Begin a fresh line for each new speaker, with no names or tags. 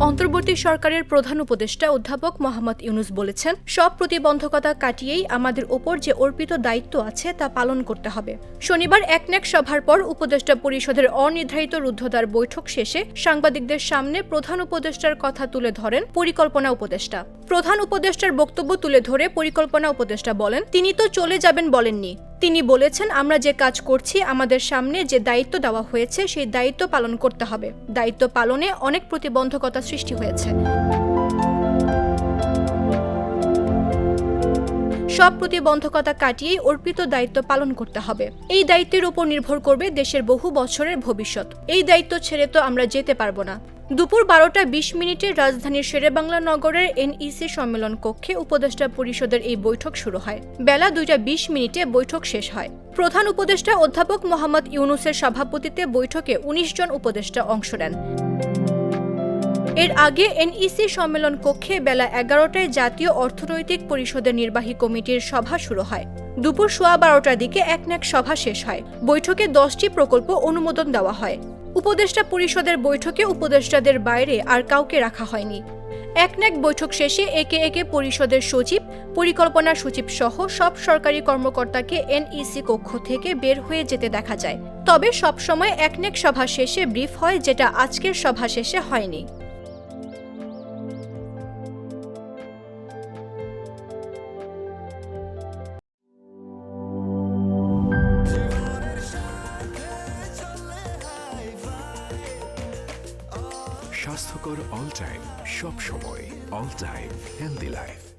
অন্তর্বর্তী সরকারের প্রধান উপদেষ্টা অধ্যাপক মোহাম্মদ ইউনূস বলেছেন, সব প্রতিবন্ধকতা কাটিয়েই আমাদের ওপর যে অর্পিত দায়িত্ব আছে তা পালন করতে হবে। শনিবার একনেক সভার পর উপদেষ্টা পরিষদের অনির্ধারিত রুদ্ধদ্বার বৈঠক শেষে সাংবাদিকদের সামনে প্রধান উপদেষ্টার কথা তুলে ধরেন পরিকল্পনা উপদেষ্টা। প্রধান উপদেষ্টার বক্তব্য তুলে ধরে পরিকল্পনা উপদেষ্টা বলেন, তিনি তো চলে যাবেন বলেননি। তিনি বলেছেন, আমরা যে কাজ করছি, আমাদের সামনে যে দায়িত্ব দেওয়া হয়েছে সেই দায়িত্ব পালন করতে হবে। দায়িত্ব পালনে অনেক প্রতিবন্ধকতা সৃষ্টি হয়েছে। সব প্রতিবন্ধকতা কাটিয়েই অর্পিত দায়িত্ব পালন করতে হবে। এই দায়িত্বের উপর নির্ভর করবে দেশের বহু বছরের ভবিষ্যৎ। এই দায়িত্ব ছেড়ে তো আমরা যেতে পারবো না। দুপুর 12টা 20 রাজধানীর শেরেবাংলা নগরের এনইসি সম্মেলন কক্ষে উপদেষ্টা পরিষদের এই বৈঠক শুরু হয়। বেলা 2টা 20 বৈঠক শেষ হয়। প্রধান উপদেষ্টা অধ্যাপক মোহাম্মদ ইউনূসের সভাপতিত্বে বৈঠকে 19 জন উপদেষ্টা অংশ নেন। এর আগে এনইসি সম্মেলন কক্ষে বেলা 11টায় জাতীয় অর্থনৈতিক পরিষদের নির্বাহী কমিটির সভা শুরু হয়। দুপুর 12:15টার দিকে একনেক সভা শেষ হয়। বৈঠকে 10টি প্রকল্প অনুমোদন দেওয়া হয়। উপদেষ্টা পরিষদের বৈঠকে উপদেষ্টাদের বাইরে আর কাউকে রাখা হয়নি। একনেক বৈঠক শেষে একে একে পরিষদের সচিব, পরিকল্পনা সচিব সহ সব সরকারি কর্মকর্তাকে এনইসি কক্ষ থেকে বের হয়ে যেতে দেখা যায়। তবে সবসময় একনেক সভা শেষে ব্রিফ হয়, যেটা আজকের সভা শেষে হয়নি।
স্বাস্থ্যকর অল টাইম, সব সময় অল টাইম হেলদি লাইফ।